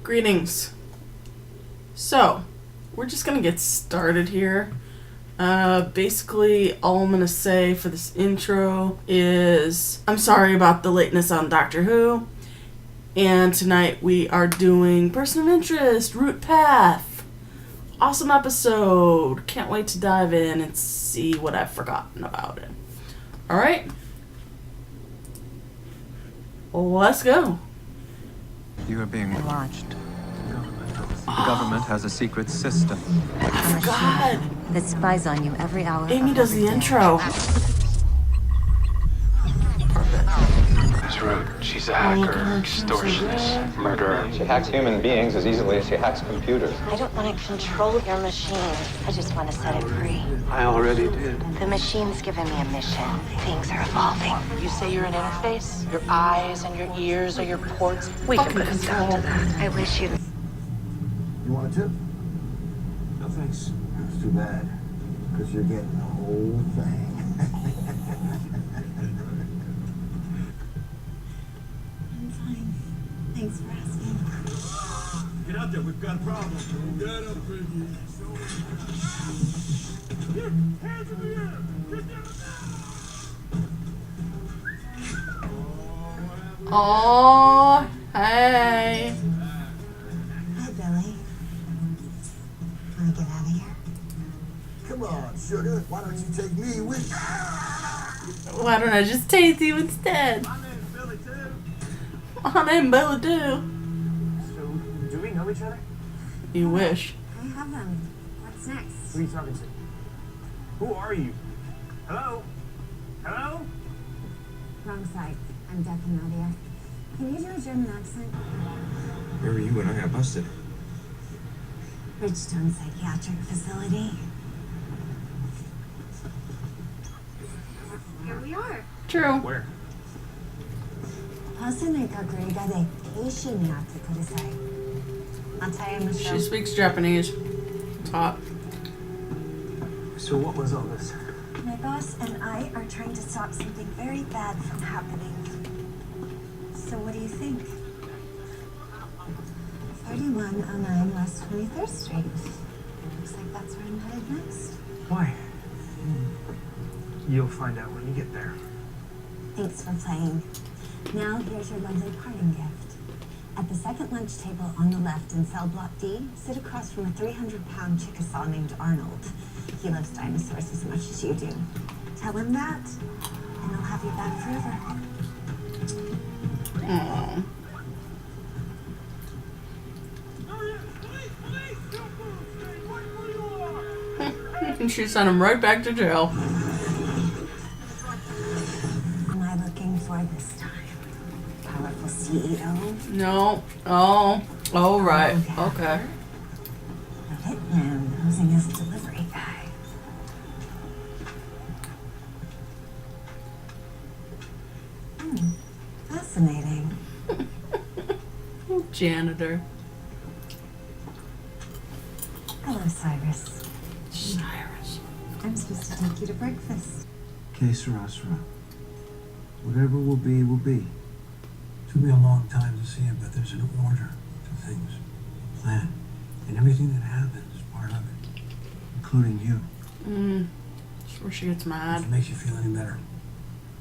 Greetings. So, we're just gonna get started here. Basically, all I'm gonna say for this intro is I'm sorry about the lateness on Doctor Who. And tonight we are doing Person of Interest, Root Path. Awesome episode. Can't wait to dive in and see what I've forgotten about it. Alright. Let's go. You are being watched. The government has a secret system. I forgot. That spies on you every hour. Amy does the intro. Miss Root, she's a hacker, extortionist, murderer. She hacks human beings as easily as she hacks computers. I don't want to control your machine. I just want to set it free. I already did. The machine's given me a mission. Things are evolving. You say you're an interface? Your eyes and your ears are your ports? We can put it down to that. I wish you'd... You want a tip? No thanks. That's too bad, because you're getting the whole thing. I'm fine. Thanks for asking. Get out there, we've got a problem. Get up, Biggie. Here, hands in the air. Get down now. Oh, hey. Hi, Billy. Wanna get out of here? Come on, sugar. Why don't you take me with you? Why don't I just taste you instead? My name's Billy, too. My name Billy too. So, do we know each other? You wish. I have them. What's next? Who are you talking to? Who are you? Hello? Hello? Wrong side. I'm deaf and not here. Can you do a German accent? Where were you when I got busted? Bridgestone Psychiatric Facility. Here we are. True. Where? パスネカクリガで警視になってください。I'll tell you, She Michelle. speaks Japanese. Top. So what was all this? My boss and I are trying to stop something very bad from happening. So what do you think? 3109 West 23rd Street. Looks like that's where I'm headed next. Why? You'll find out when you get there. Thanks for playing. Now here's your lovely parting gift. At the second lunch table on the left in cell block D, sit across from a 300-pound Chickasaw named Arnold. He loves dinosaurs as much as you do. Tell him that, and I'll have you back forever. Aww. And she sent him right back to jail. Am I looking for this time? Powerful CEO? No. Oh. Oh, right. Okay. A hitman posing as a delivery guy. Fascinating. Janitor. Hello, Cyrus. Cyrus. I'm supposed to take you to breakfast. Okay, Sarasra. Whatever will be, will be. Took me a long time to see it, but there's an order to things. A plan. And everything that happens is part of it. Including you. That's where she gets If mad. it makes you feel any better,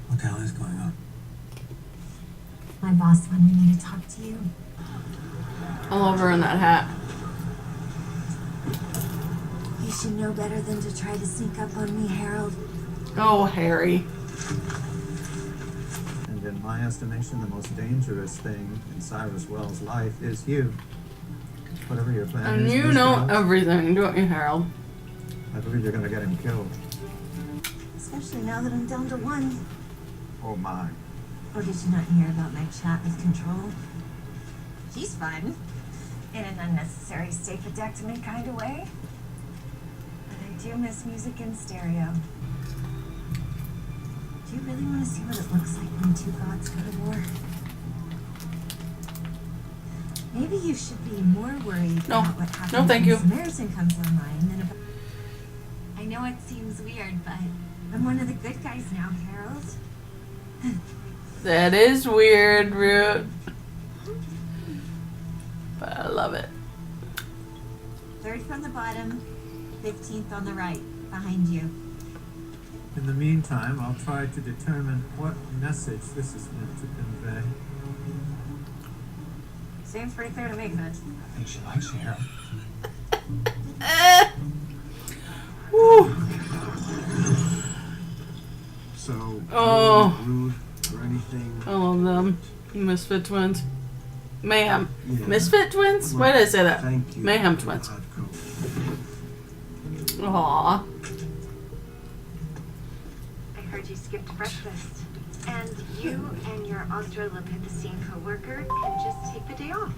what the hell is going on? My boss wanted me to talk to you. I love her in that hat. You should know better than to try to sneak up on me, Harold. Oh, Harry. And in my estimation, the most dangerous thing in Cyrus Wells' life is you. Whatever your plan And is, you Mr. know Wells, everything, don't you, Harold? I believe you're going to get him killed. Especially now that I'm down to one. Oh my. Or did you not hear about my chat with Control? He's fun. In an unnecessary stapedectomy kind of way. But I do miss music in stereo. Do you really want to see what it looks like when two gods go to war? Maybe you should be more worried No. about what happens No, thank when you. Samaritan comes online than about... I know it seems weird, but I'm one of the good guys now, Harold. That is weird, Root. But I love it. 3rd from the bottom, 15th on the right, behind you. In the meantime, I'll try to determine what message this is meant to convey. Seems pretty clear to me, Fitch. I think she likes you here. Woo. So, Oh. rude or anything? I love them. Misfit twins. Mayhem. Yeah. Misfit twins? Why did I say that? Thank you. Mayhem twins. Hot coat. Aww. I heard you skipped breakfast. And you and your Australopithecine co-worker can just take the day off.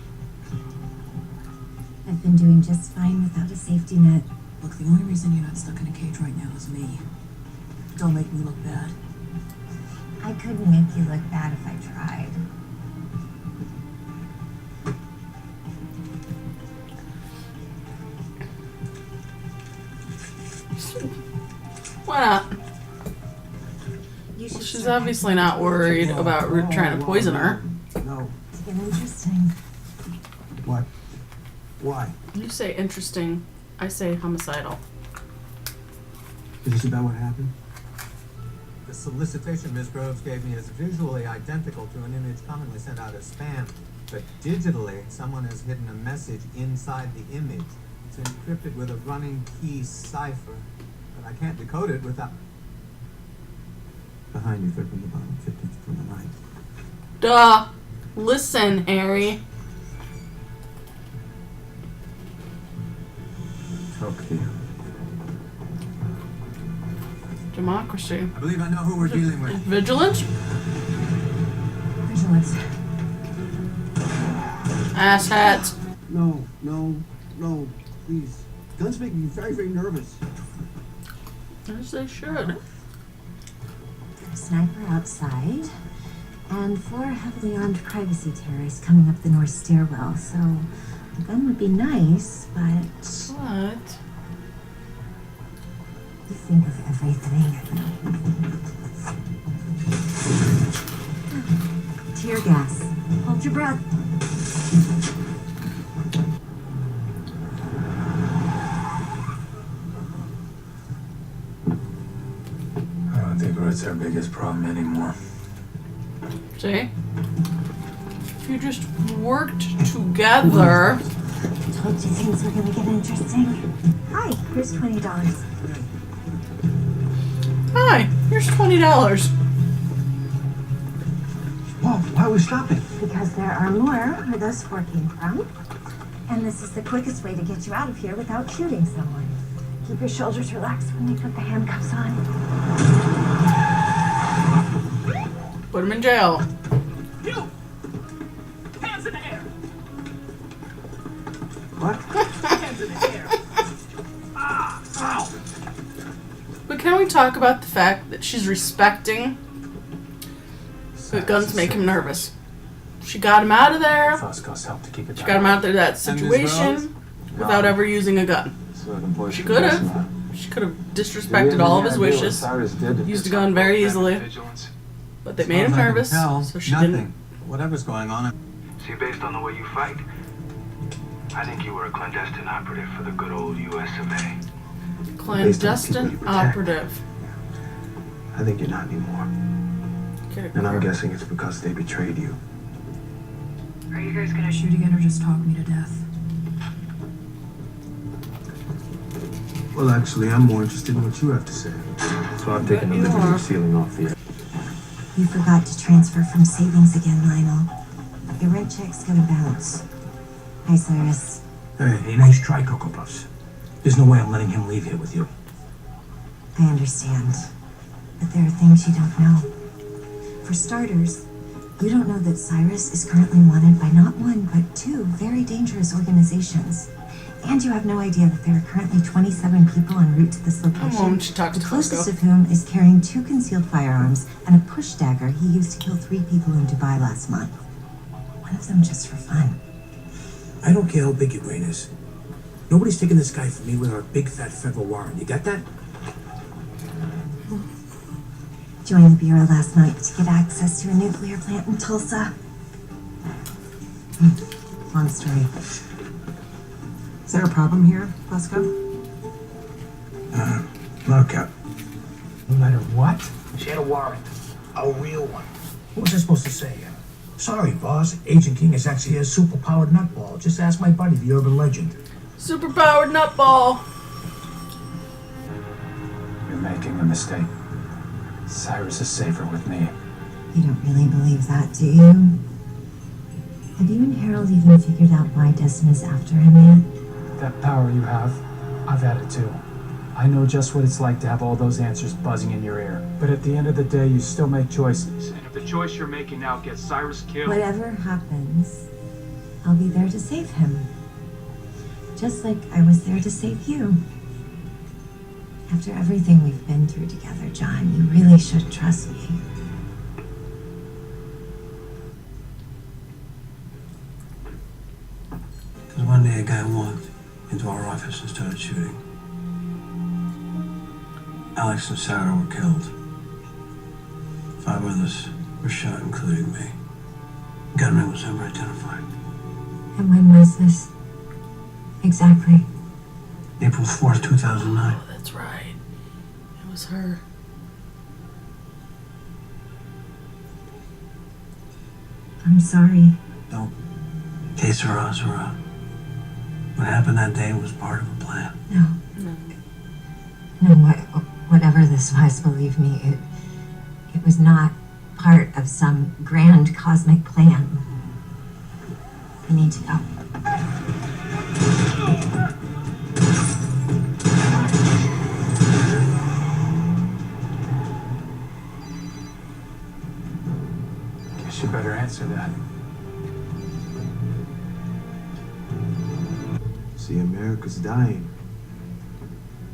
I've been doing just fine without a safety net. Look, the only reason you're not stuck in a cage right now is me. Don't make me look bad. I couldn't make you look bad if I tried. Why not? You should She's start obviously not worried about Root trying to poison her. No. to get interesting. What? Why? You say interesting. I say homicidal. Is this about what happened? The solicitation Ms. Groves gave me is visually identical to an image commonly sent out as spam, but digitally, someone has hidden a message inside the image. It's encrypted with a running key cipher, but I can't decode it without... Behind you, 3rd from the bottom, 15th from the right. Duh. Listen, Harry. Talk to you. Democracy. I believe I know who we're dealing with. Vigilance? Vigilance. Asshats. No, please. Guns make me very, very nervous. As they should. Sniper outside, and 4 heavily armed privacy terrorists coming up the north stairwell. So a gun would be nice, but What? you think of everything. Tear gas. Hold your breath. I don't think Root's our biggest problem anymore. See? If you just worked together. Told you things were gonna get interesting. Hi, here's $20. Hi, here's $20. Why are we stopping? Because there are more where those 4 came from. And this is the quickest way to get you out of here without shooting someone. Keep your shoulders relaxed when we put the handcuffs on. Put him in jail. You! Hands in the air! What? Hands in the air! Ah! Ow! But can we talk about the fact that she's respecting that guns make him nervous? She got him out of there. Fosco's helped to keep it She got him out of that situation without ever using a gun. She could have. She could have disrespected all of his wishes. Used a gun very easily. But they made him nervous, so she didn't. Whatever's going on. See, based on the way you fight, I think you were a clandestine operative for the good old U.S. of A. Clandestine operative. I think you're not anymore. And I'm guessing it's because they betrayed you. Are you guys gonna shoot again or just talk me to death? Well, actually, I'm more interested in what you have to say. So I've taken the liberty of sealing off the... You forgot to transfer from savings again, Lionel. Your rent check's gonna bounce. Hi, Cyrus. Hey, nice try, Cocoa Puffs. There's no way I'm letting him leave here with you. I understand. But there are things you don't know. For starters, you don't know that Cyrus is currently wanted by not 1, but 2 very dangerous organizations. And you have no idea that there are currently 27 people en route to this location, the closest of whom is carrying 2 concealed firearms and a push dagger he used to kill 3 people in Dubai last month. One of them just for fun. I don't care how big your brain is. Nobody's taking this guy from me without a big fat federal warrant. You got that? Joined the Bureau last night to get access to a nuclear plant in Tulsa. Long story. Is there a problem here, Fusco? Not Cap. No matter what? She had a warrant. A real one. What was I supposed to say? Sorry, boss. Agent King is actually a superpowered nutball. Just ask my buddy, the urban legend. Superpowered nutball. You're making a mistake. Cyrus is safer with me. You don't really believe that, do you? Have you and Harold even figured out why Decima's after him yet? That power you have, I've had it too. I know just what it's like to have all those answers buzzing in your ear. But at the end of the day, you still make choices. And if the choice you're making now gets Cyrus killed... Whatever happens, I'll be there to save him. Just like I was there to save you. After everything we've been through together, John, you really should trust me. Because one day a guy walked into our office and started shooting. Alex and Sarah were killed. 5 others were shot, including me. Gunman was never identified. And when was this? Exactly. April 4th, 2009. Oh, that's right. It was her. I'm sorry. No. Que sera, sera. What happened that day was part of a plan. No, whatever this was, believe me, it was not part of some grand cosmic plan. We need to go. Guess you better answer that. See, America's dying.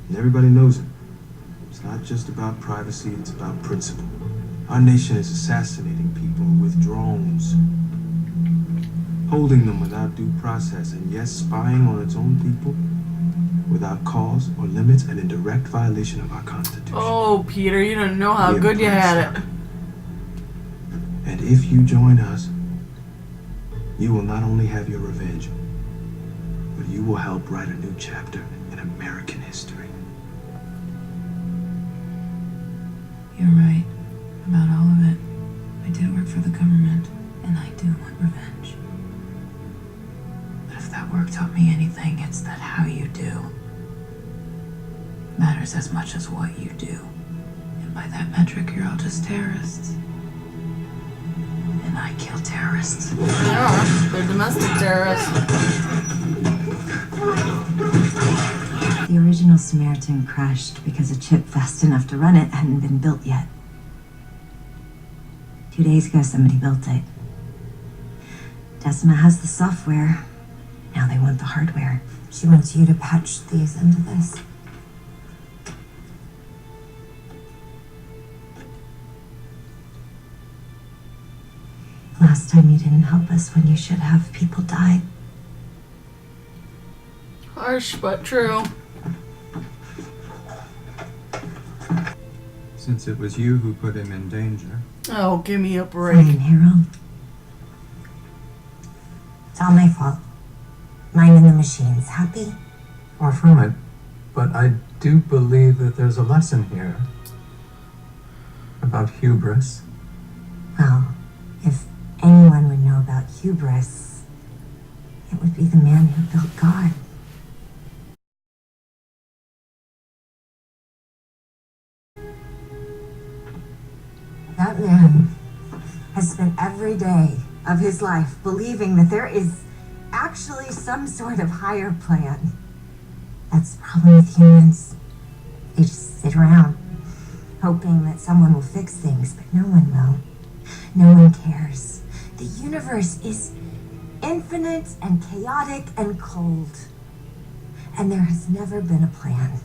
And everybody knows it. It's not just about privacy, it's about principle. Our nation is assassinating people with drones, holding them without due process, and yes, spying on its own people without cause or limits and in direct violation of our Constitution. Oh, Peter, you don't know how good you had it. And if you join us, you will not only have your revenge, but you will help write a new chapter in American history. You're right about all of it. I did work for the government, and I do want revenge. But if that work taught me anything, it's that how you do matters as much as what you do. And by that metric, you're all just terrorists. And I kill terrorists. Yeah, they're domestic terrorists. The original Samaritan crashed because a chip fast enough to run it hadn't been built yet. 2 days ago, somebody built it. Decima has the software. Now they want the hardware. She wants you to patch these into this. Last time you didn't help us when you should have. People died. Harsh, but true. Since it was you who put him in danger. Oh, give me a break. Fine, Harold. It's all my fault. Mine and the machines. Happy? Far from it. But I do believe that there's a lesson here about hubris. Well, if anyone would know about hubris, it would be the man who built God. That man has spent every day of his life believing that there is actually some sort of higher plan. That's the problem with humans. They just sit around hoping that someone will fix things, but no one will. No one cares. The universe is infinite and chaotic and cold. And there has never been a plan.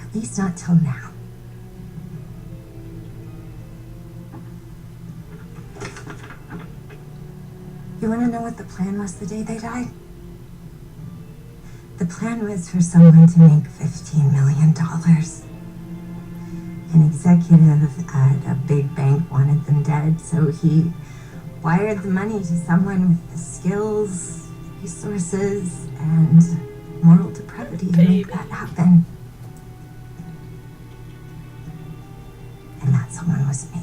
At least not till now. You want to know what the plan was the day they died? The plan was for someone to make $15 million. An executive at a big bank wanted them dead, so he wired the money to someone with the skills resources and moral depravity to make that happen. And that someone was me.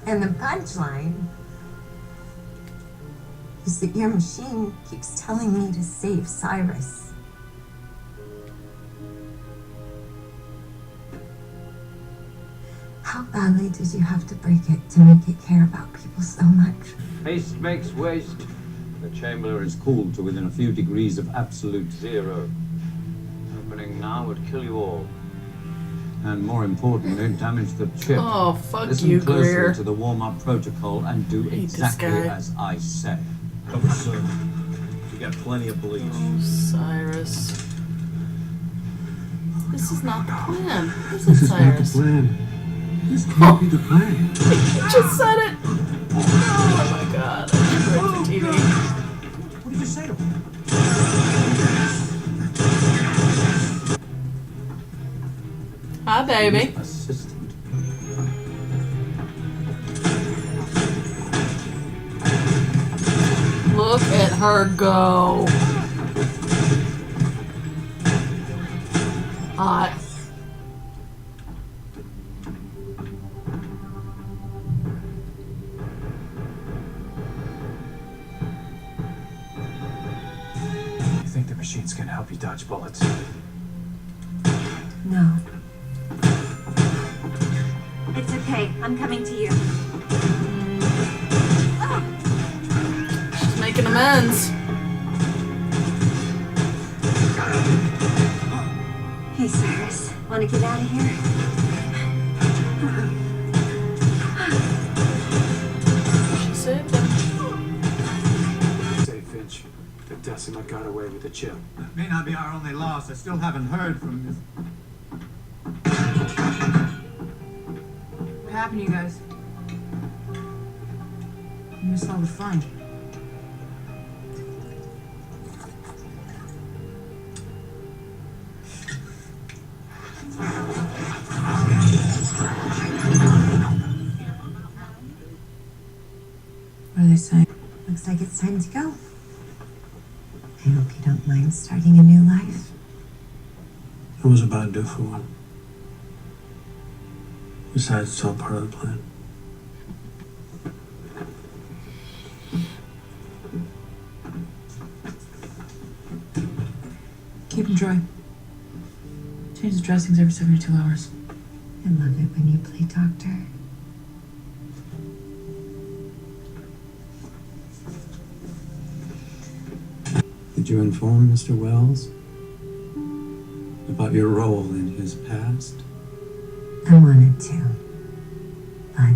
And the punchline is that your machine keeps telling me to save Cyrus. How badly did you have to break it to make it care about people so much? Haste makes waste. The chamber is cooled to within a few degrees of absolute zero. Opening now would kill you all. And more importantly, damage the chip. Oh, fuck Listen you, closely Greer. to the warm-up protocol and do hate this exactly guy. as I say. Cover, sir. We got plenty of bleach. Oh, Cyrus. This is not the plan. This This is is not the Cyrus. plan. This can't be the plan. He just said it. Oh my god. I'm great for TV. What did you say to him? Hi, baby. Assistant. Look at her go. Hot. You think the machine's gonna help you dodge bullets? No. It's okay. I'm coming to you. She's making amends. Hey, Cyrus. Want to get out of here? She saved him. Say, Finch, the Decima got away with the chip. That may not be our only loss. I still haven't heard from Miss... What happened to you guys? You missed all the fun. What are they saying? Looks like it's time to go. I hope you don't mind starting a new life. It was about to do for one. Besides, it's all part of the plan. Keep them dry. Change the dressings every 72 hours. I love it when you play doctor. Did you inform Mr. Wells about your role in his past? I wanted to. But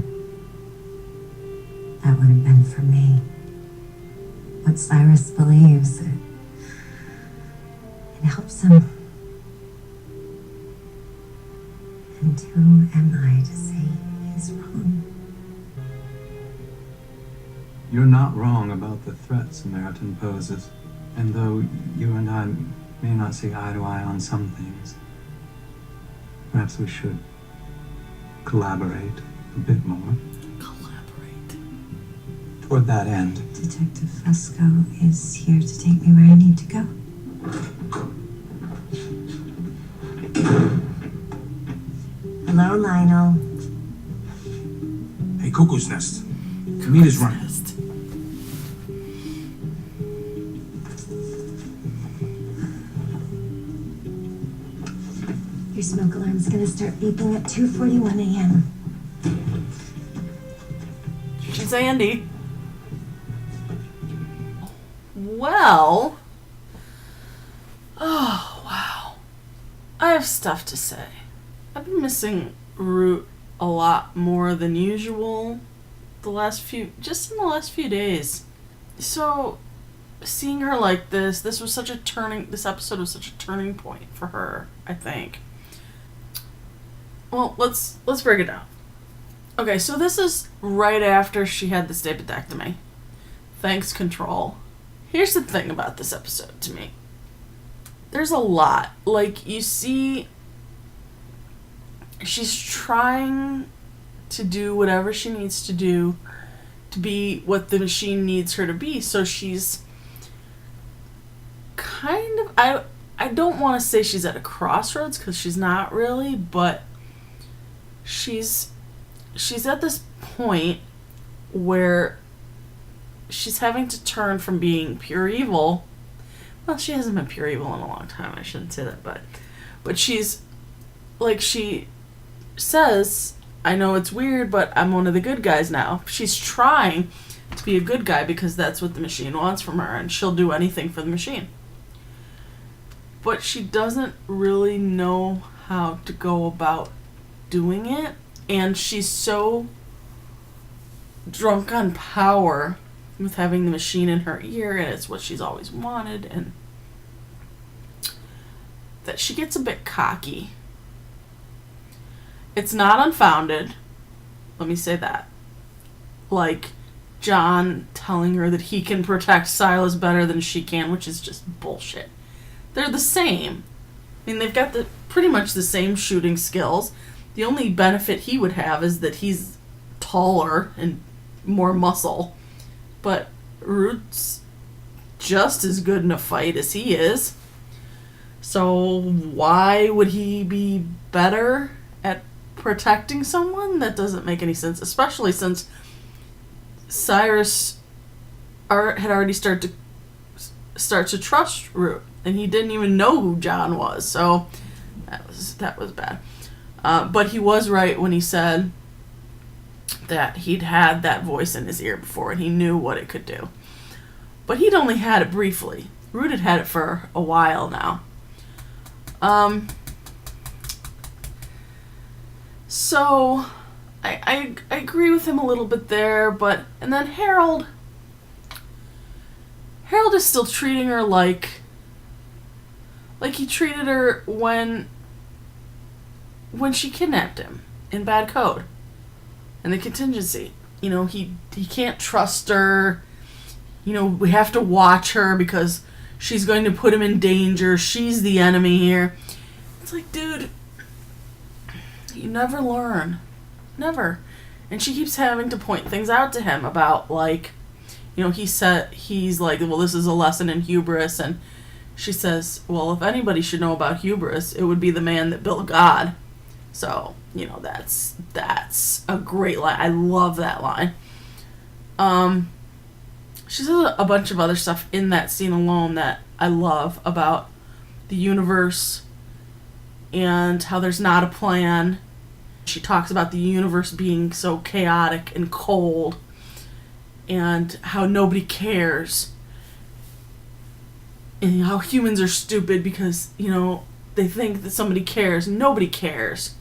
that would have been for me. What Cyrus believes, it helps him. And who am I to say he's wrong? You're not wrong about the threat Samaritan poses. And though you and I may not see eye to eye on some things, perhaps we should collaborate a bit more. Collaborate. Toward that end. Detective Fusco is here to take me where I need to go. Hello, Lionel. Hey, Cuckoo's Nest. Kamita's running. Your smoke alarm's gonna start beeping at 2:41 a.m. She's Andy. Well. Oh, wow. I have stuff to say. I've been missing Root a lot more than usual in the last few days. So, seeing her like this episode was such a turning point for her, I think. Well, let's break it down. Okay, so this is right after she had the stapedectomy. Thanks, Control. Here's the thing about this episode to me. There's a lot. Like, you see, she's trying to do whatever she needs to do to be what the machine needs her to be. So she's kind of, I don't want to say she's at a crossroads, because she's not really, but she's at this point where she's having to turn from being pure evil. Well, she hasn't been pure evil in a long time, I shouldn't say that, but she's, like, she says, I know it's weird, but I'm one of the good guys now. She's trying to be a good guy because that's what the machine wants from her, and she'll do anything for the machine. But she doesn't really know how to go about doing it, and she's so drunk on power with having the machine in her ear, and it's what she's always wanted, and that she gets a bit cocky. It's not unfounded, let me say that. Like John telling her that he can protect Silas better than she can, which is just bullshit. They're the same. I mean, they've got pretty much the same shooting skills. The only benefit he would have is that he's taller and more muscle. But Root's just as good in a fight as he is. So why would he be better at protecting someone? That doesn't make any sense, especially since Cyrus had already started to trust Root, and he didn't even know who John was. So that was bad. But he was right when he said that he'd had that voice in his ear before and he knew what it could do. But he'd only had it briefly. Root had had it for a while now. So I agree with him a little bit there, and then Harold is still treating her like he treated her when she kidnapped him in Bad Code. And the contingency. You know, he can't trust her. You know, we have to watch her because she's going to put him in danger. She's the enemy here. It's like, dude, you never learn. Never. And she keeps having to point things out to him about, like, you know, he's like, well, this is a lesson in hubris. And she says, well, if anybody should know about hubris, it would be the man that built God. So, you know, that's a great line. I love that line. She says a bunch of other stuff in that scene alone that I love about the universe and how there's not a plan. She talks about the universe being so chaotic and cold and how nobody cares. And how humans are stupid because, you know, they think that somebody cares. Nobody cares.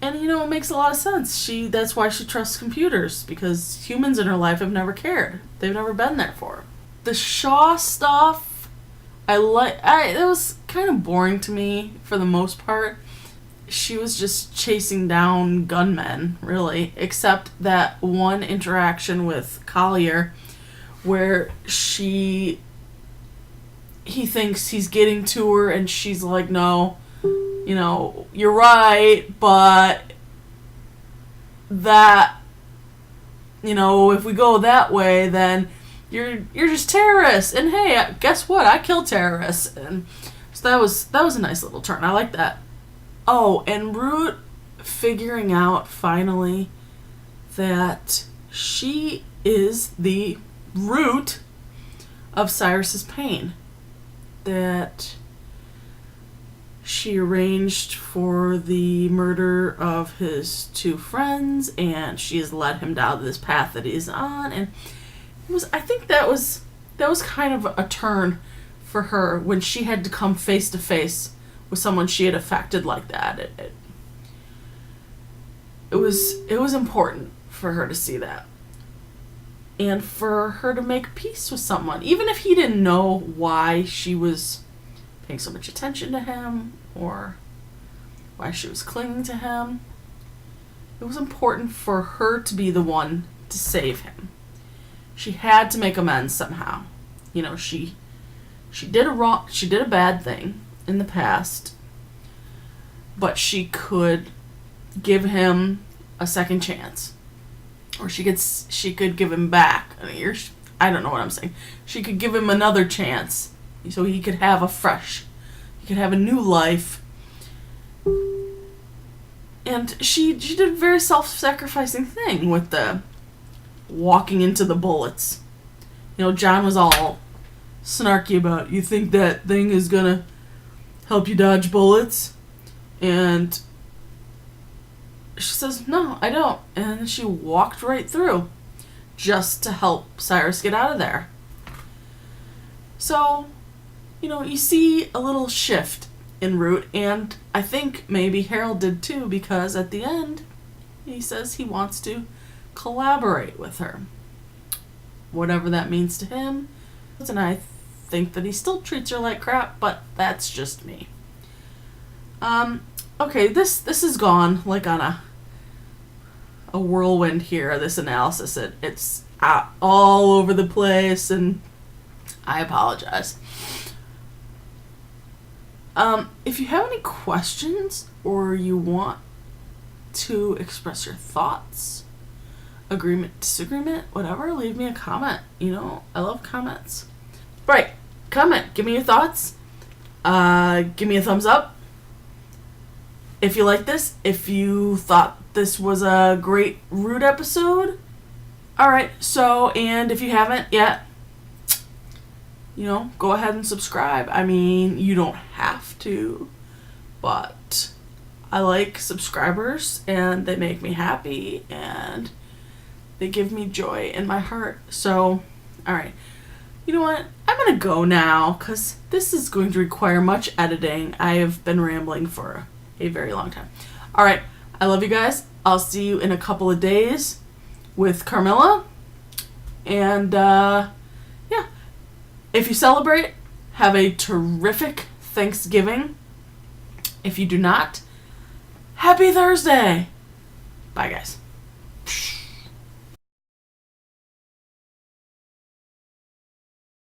And, you know, it makes a lot of sense. That's why she trusts computers, because humans in her life have never cared. They've never been there for her. The Shaw stuff, it was kind of boring to me for the most part. She was just chasing down gunmen, really, except that one interaction with Collier where he thinks he's getting to her and she's like, no, you know, you're right, but that, you know, if we go that way, then you're just terrorists. And hey, guess what? I kill terrorists. And so that was a nice little turn. I like that. Oh, and Root figuring out finally that she is the root of Cyrus's pain. That she arranged for the murder of his two friends, and she has led him down this path that he's on. And I think that was kind of a turn for her when she had to come face to face with someone she had affected like that. It was important for her to see that. And for her to make peace with someone, even if he didn't know why she was paying so much attention to him or why she was clinging to him. It was important for her to be the one to save him. She had to make amends somehow. You know, she did a bad thing in the past, but she could give him a second chance, or she could give him back. I don't know what I'm saying. She could give him another chance, so he could have a new life. And she did a very self-sacrificing thing with the walking into the bullets. John was all snarky about, you think that thing is gonna help you dodge bullets? And she says, no, I don't. And she walked right through just to help Cyrus get out of there. So, you see a little shift in Root, and I think maybe Harold did too, because at the end, he says he wants to collaborate with her. Whatever that means to him. And I think that he still treats her like crap, but that's just me. Okay, this has gone like on a whirlwind here, this analysis. It's all over the place, and I apologize. If you have any questions or you want to express your thoughts, agreement, disagreement, whatever, leave me a comment. I love comments. Right, comment, give me your thoughts. Give me a thumbs up if you like this. If you thought this was a great Root episode. Alright, and if you haven't yet, go ahead and subscribe. I mean, you don't have to, but I like subscribers, and they make me happy, and they give me joy in my heart. So, alright. You know what? I'm going to go now, because this is going to require much editing. I have been rambling for a very long time. Alright, I love you guys. I'll see you in a couple of days with Carmilla. And, yeah. If you celebrate, have a terrific Thanksgiving. If you do not, happy Thursday. Bye, guys.